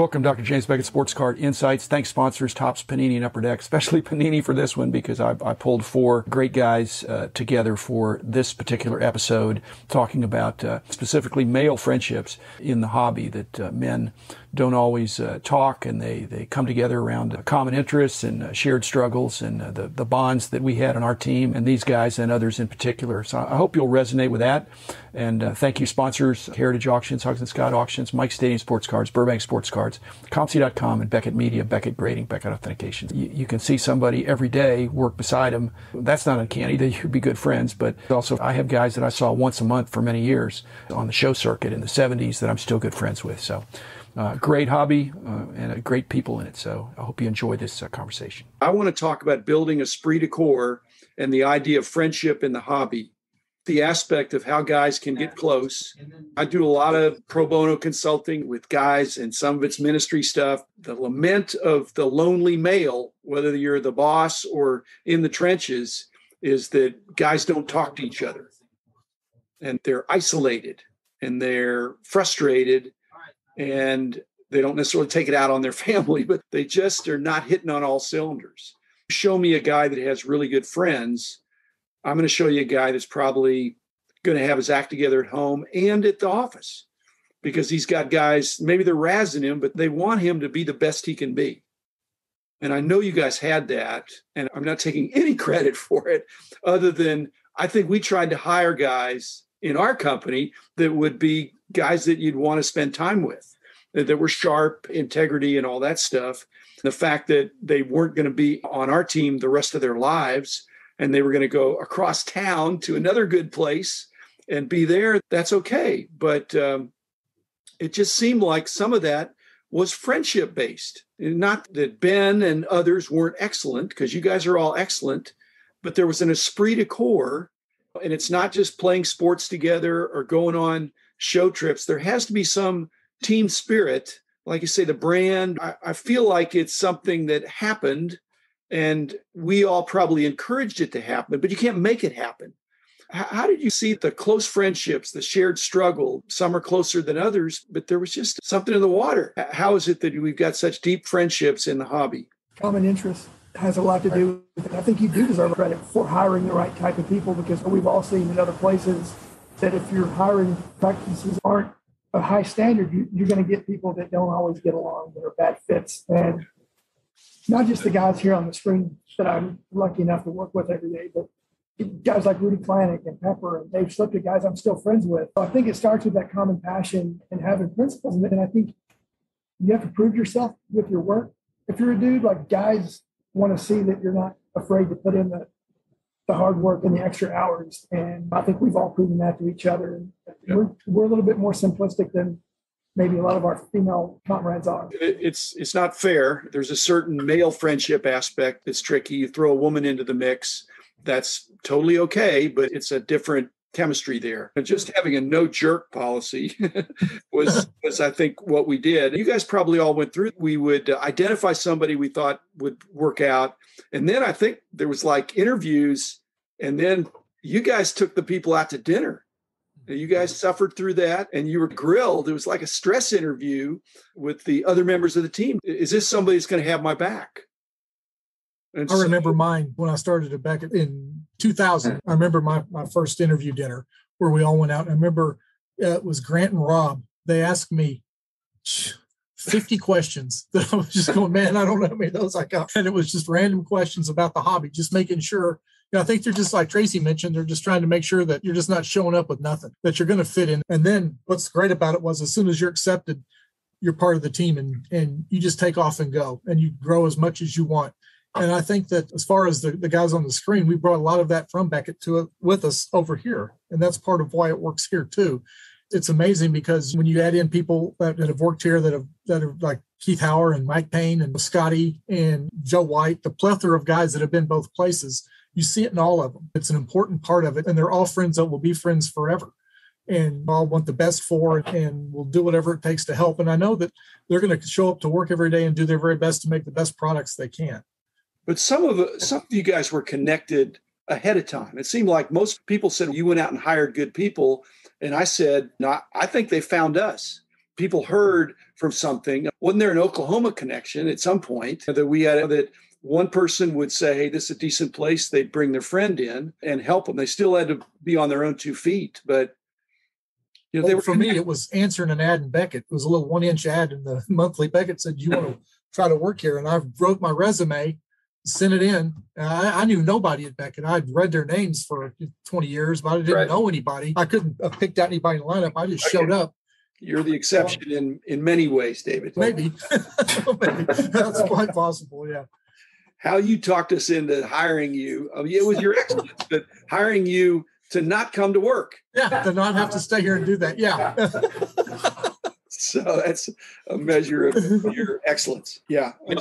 Welcome, Dr. James Beckett, Sports Card Insights. Thanks, sponsors, Topps, Panini, and Upper Deck, especially Panini for this one because I pulled four great guys together for this particular episode, talking about specifically male friendships in the hobby that men don't always talk, and they come together around common interests and shared struggles and the bonds that we had on our team, and these guys and others in particular. So I hope you'll resonate with that. And thank you, sponsors, Heritage Auctions, Huggins & Scott Auctions, Mike Stadium Sports Cards, Burbank Sports Cards, ComC.com, and Beckett Media, Beckett Grading, Beckett Authentication. You can see somebody every day, work beside them. That's not uncanny. They could be good friends, but also I have guys that I saw once a month for many years on the show circuit in the 70s that I'm still good friends with. So great hobby and great people in it. So I hope you enjoy this conversation. I want to talk about building esprit de corps and the idea of friendship in the hobby, the aspect of how guys can get close. I do a lot of pro bono consulting with guys, and some of it's ministry stuff. The lament of the lonely male, whether you're the boss or in the trenches, is that guys don't talk to each other. And they're isolated and they're frustrated, and they don't necessarily take it out on their family, but they just are not hitting on all cylinders. Show me a guy that has really good friends. I'm going to show you a guy that's probably going to have his act together at home and at the office, because he's got guys, maybe they're razzing him, but they want him to be the best he can be. And I know you guys had that, and I'm not taking any credit for it other than I think we tried to hire guys in our company that would be guys that you'd want to spend time with, that were sharp, integrity, and all that stuff. The fact that they weren't going to be on our team the rest of their lives, and they were going to go across town to another good place and be there, that's okay. But it just seemed like some of that was friendship-based. Not that Ben and others weren't excellent, because you guys are all excellent, but there was an esprit de corps, and it's not just playing sports together or going on show trips. There has to be some team spirit. Like you say, the brand, I feel like it's something that happened, and we all probably encouraged it to happen, but you can't make it happen. How did you see the close friendships, the shared struggle? Some are closer than others, but there was just something in the water. How is it that we've got such deep friendships in the hobby? Common interest has a lot to do with it. I think you do deserve credit for hiring the right type of people, because we've all seen in other places that if your hiring practices aren't a high standard, you're going to get people that don't always get along, that are bad fits. And not just the guys here on the screen that I'm lucky enough to work with every day, but guys like Rudy Klanick and Pepper and Dave Slipka, guys I'm still friends with. So I think it starts with that common passion and having principles. And I think you have to prove yourself with your work. If you're a dude, like, guys want to see that you're not afraid to put in the hard work and the extra hours. And I think we've all proven that to each other. And we're a little bit more simplistic than maybe a lot of our female comrades are. It's not fair. There's a certain male friendship aspect that's tricky. You throw a woman into the mix, that's totally okay, but it's a different chemistry there. And just having a no jerk policy was I think what we did. You guys probably all went through. We would identify somebody we thought would work out. And then I think there was like interviews, and then you guys took the people out to dinner. You guys suffered through that, and you were grilled. It was like a stress interview with the other members of the team. Is this somebody that's going to have my back? And I remember mine when I started at Beckett in 2000. I remember my first interview dinner where we all went out. And I remember it was Grant and Rob. They asked me 50 questions that I was just going, man, I don't know how many of those I got. And it was just random questions about the hobby, just making sure. I think they're just like Tracy mentioned, they're just trying to make sure that you're just not showing up with nothing, that you're going to fit in. And then what's great about it was as soon as you're accepted, you're part of the team, and you just take off and go, and you grow as much as you want. And I think that as far as the guys on the screen, we brought a lot of that from Beckett to it with us over here. And that's part of why it works here too. It's amazing because when you add in people that have worked here that are like Keith Hauer and Mike Payne and Scotty and Joe White, the plethora of guys that have been both places, you see it in all of them. It's an important part of it. And they're all friends that will be friends forever. And all want the best for it and will do whatever it takes to help. And I know that they're going to show up to work every day and do their very best to make the best products they can. But some of you guys were connected ahead of time. It seemed like most people said you went out and hired good people. And I said, no, I think they found us. people heard from something. Wasn't there an Oklahoma connection at some point that we had that one person would say, hey, this is a decent place. They'd bring their friend in and help them. They still had to be on their own 2 feet, but they were. For me, it was answering an ad in Beckett. It was a little 1-inch ad in the monthly. Beckett said, you want to try to work here? And I wrote my resume, sent it in. I knew nobody at Beckett. I'd read their names for 20 years, but I didn't know anybody. I couldn't have picked out anybody in the lineup. I just showed up. You're the exception in many ways, David. Maybe. Maybe. That's quite possible, yeah. How you talked us into hiring you. I mean, it was your excellence, but hiring you to not come to work. Yeah, to not have to stay here and do that. Yeah. So that's a measure of your excellence. Yeah. Go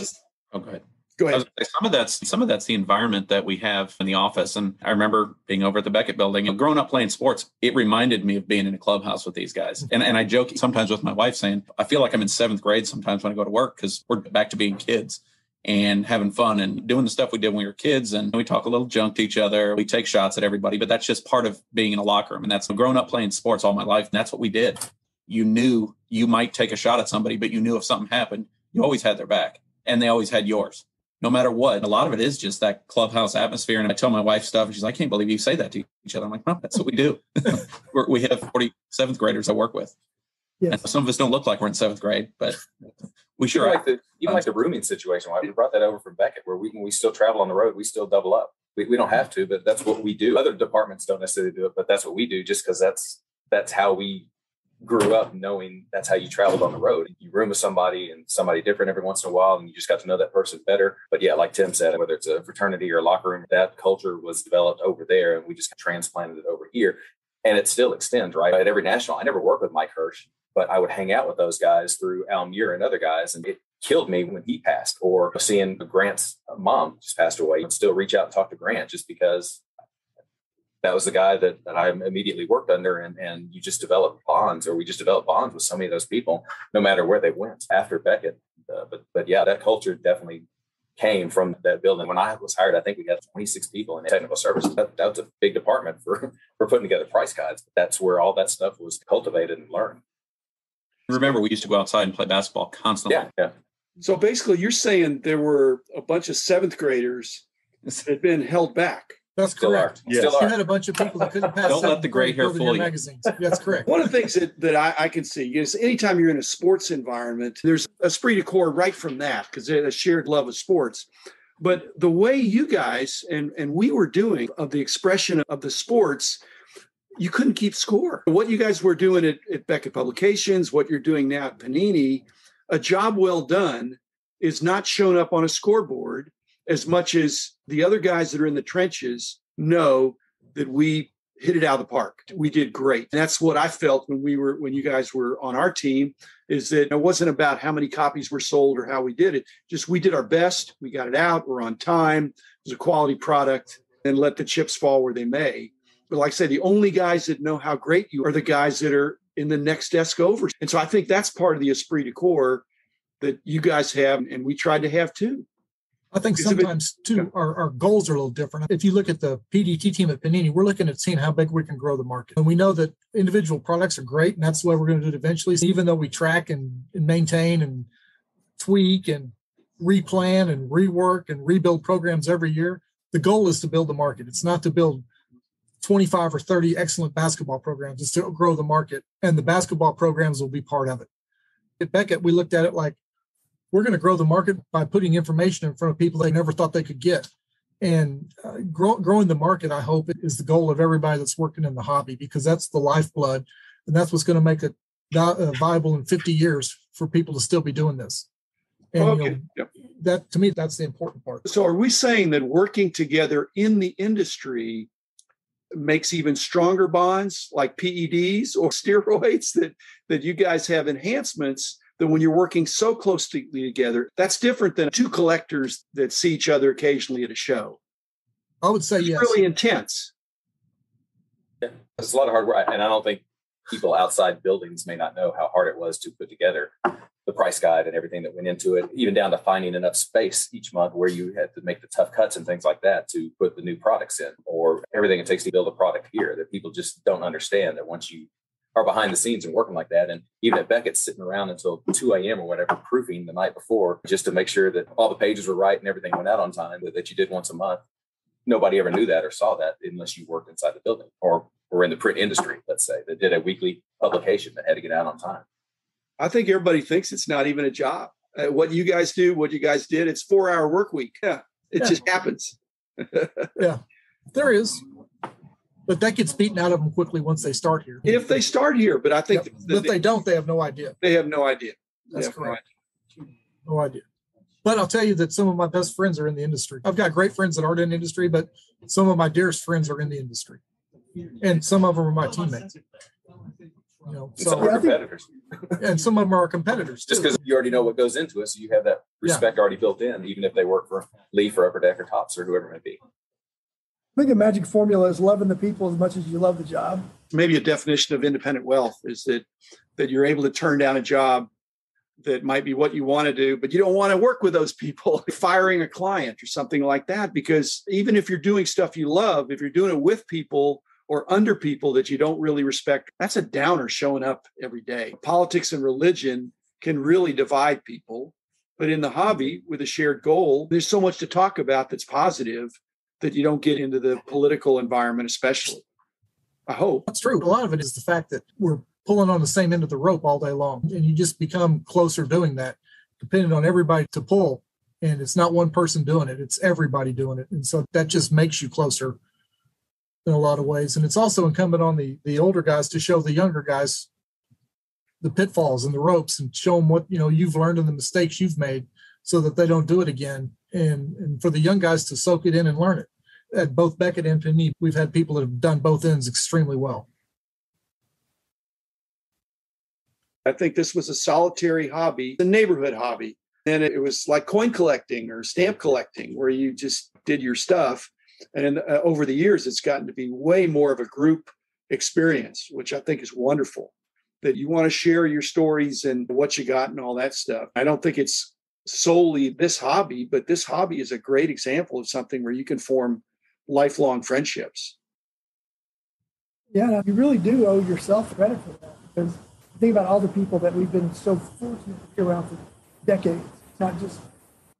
ahead. Go ahead. Some of that's the environment that we have in the office. And I remember being over at the Beckett building and growing up playing sports. It reminded me of being in a clubhouse with these guys. And I joke sometimes with my wife saying, I feel like I'm in 7th grade sometimes when I go to work because we're back to being kids and having fun and doing the stuff we did when we were kids. And we talk a little junk to each other. We take shots at everybody, but that's just part of being in a locker room. And that's grown up playing sports all my life. And that's what we did. You knew you might take a shot at somebody, but you knew if something happened, you always had their back and they always had yours. No matter what. A lot of it is just that clubhouse atmosphere. And I tell my wife stuff and she's like, I can't believe you say that to each other. I'm like, no, that's what we do. We have 47th graders I work with. Yes. And some of us don't look like we're in 7th grade, but we sure are. Like the rooming situation. We brought that over from Beckett where when we still travel on the road, we still double up. We don't have to, but that's what we do. Other departments don't necessarily do it, but that's what we do just because that's how we grew up knowing that's how you traveled on the road. You room with somebody and somebody different every once in a while, and you just got to know that person better. But yeah, like Tim said, whether it's a fraternity or a locker room, that culture was developed over there, and we just transplanted it over here. And it still extends, right? At every national, I never worked with Mike Hirsch, but I would hang out with those guys through Al Muir and other guys, and it killed me when he passed. Or seeing Grant's mom just passed away, and still reach out and talk to Grant just because that was the guy that I immediately worked under, and you just develop bonds, or we just developed bonds with so many of those people, no matter where they went after Beckett. But yeah, that culture definitely came from that building. When I was hired, I think we had 26 people in technical services. That was a big department for putting together price guides. That's where all that stuff was cultivated and learned. Remember, we used to go outside and play basketball constantly. Yeah. So basically, you're saying there were a bunch of 7th graders that had been held back. That's correct. Yes. You had a bunch of people that couldn't pass. Don't let the gray hair fool you. Magazines. That's correct. One of the things that I can see is anytime you're in a sports environment, there's esprit de corps right from that because there's a shared love of sports. But the way you guys and we were doing of the expression of the sports, you couldn't keep score. What you guys were doing at Beckett Publications, what you're doing now at Panini, a job well done is not shown up on a scoreboard as much as the other guys that are in the trenches know that we hit it out of the park. We did great. And that's what I felt when you guys were on our team, is that it wasn't about how many copies were sold or how we did it. Just we did our best. We got it out. We're on time. It was a quality product, and let the chips fall where they may. But like I say, the only guys that know how great you are the guys that are in the next desk over. And so I think that's part of the esprit de corps that you guys have, and we tried to have too. I think sometimes, too, our goals are a little different. If you look at the PDT team at Panini, we're looking at seeing how big we can grow the market. And we know that individual products are great, and that's the way we're going to do it eventually. So even though we track and maintain and tweak and replan and rework and rebuild programs every year, the goal is to build the market. It's not to build 25 or 30 excellent basketball programs. It's to grow the market, and the basketball programs will be part of it. At Beckett, we looked at it like, we're going to grow the market by putting information in front of people they never thought they could get. And growing the market, I hope, is the goal of everybody that's working in the hobby, because that's the lifeblood. And that's what's going to make it viable in 50 years for people to still be doing this. And that, to me, that's the important part. So are we saying that working together in the industry makes even stronger bonds, like PEDs or steroids, that you guys have enhancements that when you're working so closely together, that's different than two collectors that see each other occasionally at a show? I would say yes. It's really intense. Yeah, it's a lot of hard work. And I don't think people outside buildings may not know how hard it was to put together the price guide and everything that went into it, even down to finding enough space each month where you had to make the tough cuts and things like that to put the new products in, or everything it takes to build a product here that people just don't understand, that once you are behind the scenes and working like that. And even at Beckett, sitting around until 2 a.m. or whatever, proofing the night before, just to make sure that all the pages were right and everything went out on time that you did once a month. Nobody ever knew that or saw that unless you worked inside the building or were in the print industry, let's say, that did a weekly publication that had to get out on time. I think everybody thinks it's not even a job. What you guys do, what you guys did, it's 4-hour work week. Yeah, it just happens. Yeah, there is. But that gets beaten out of them quickly once they start here. If they start here, but I think if they don't, they have no idea. They have no idea. That's correct. No idea. But I'll tell you that some of my best friends are in the industry. I've got great friends that aren't in the industry, but some of my dearest friends are in the industry. And some of them are my teammates. You know, so some are competitors. And some of them are competitors too. Just because you already know what goes into it, so you have that respect already built in, even if they work for Lee, for Upper Deck or Tops or whoever it may be. I think a magic formula is loving the people as much as you love the job. Maybe a definition of independent wealth is that you're able to turn down a job that might be what you want to do, but you don't want to work with those people, firing a client or something like that. Because even if you're doing stuff you love, if you're doing it with people or under people that you don't really respect, that's a downer showing up every day. Politics and religion can really divide people. But in the hobby with a shared goal, there's so much to talk about that's positive that you don't get into the political environment, especially. I hope. That's true. A lot of it is the fact that we're pulling on the same end of the rope all day long. And you just become closer doing that, depending on everybody to pull. And it's not one person doing it, it's everybody doing it. And so that just makes you closer in a lot of ways. And it's also incumbent on the older guys to show the younger guys the pitfalls and the ropes and show them what, you've learned and the mistakes you've made so that they don't do it again. And for the young guys to soak it in and learn it. At both Beckett and Panini, we've had people that have done both ends extremely well. I think this was a solitary hobby, a neighborhood hobby. And it was like coin collecting or stamp collecting where you just did your stuff. And over the years, it's gotten to be way more of a group experience, which I think is wonderful, that you want to share your stories and what you got and all that stuff. I don't think it's solely this hobby, but this hobby is a great example of something where you can form lifelong friendships. Yeah, you really do owe yourself credit for that, because think about all the people that we've been so fortunate to be around for decades. It's not just,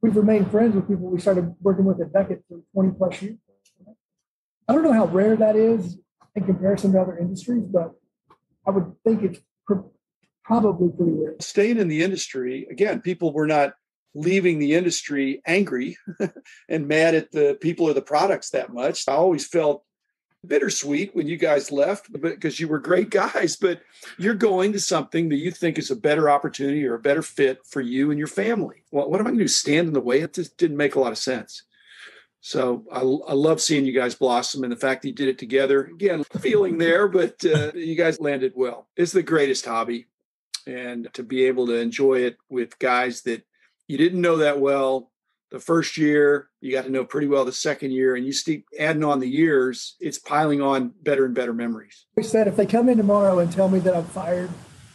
we've remained friends with people we started working with at Beckett for 20 plus years. I don't know how rare that is in comparison to other industries, but I would think it's probably pretty rare. Staying in the industry, again, people were not leaving the industry angry and mad at the people or the products that much. I always felt bittersweet when you guys left because you were great guys, but you're going to something that you think is a better opportunity or a better fit for you and your family. What am I going to do? Stand in the way? It just didn't make a lot of sense. So I love seeing you guys blossom, and the fact that you did it together. Again, feeling there, but you guys landed well. It's the greatest hobby, and to be able to enjoy it with guys that you didn't know that well the first year, you got to know pretty well the second year, and you keep adding on the years, it's piling on better and better memories. We said if they come in tomorrow and tell me that I'm fired,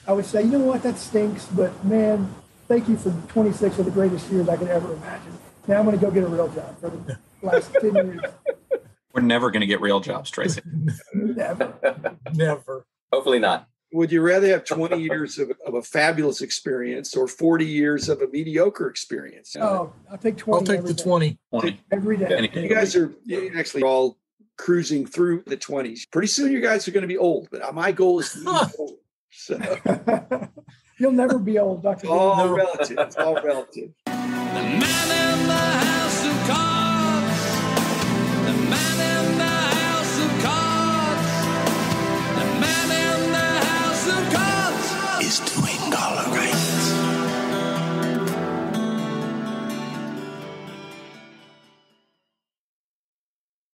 I would say, you know what, that stinks, but man, thank you for 26 of the greatest years I could ever imagine. Now I'm going to go get a real job for the last 10 years. We're never going to get real jobs, Tracy. Never. Hopefully not. Would you rather have 20 years of a fabulous experience or 40 years of a mediocre experience? Oh, I'll take 20. I'll take the 20. Every day. You guys are actually all cruising through the 20s. Pretty soon you guys are going to be old, but my goal is to be old. So. You'll never be old, Dr. All relative. It's all relative. The man in the house of cards. The man in the house of cards. The man in the house of cards is doing color right.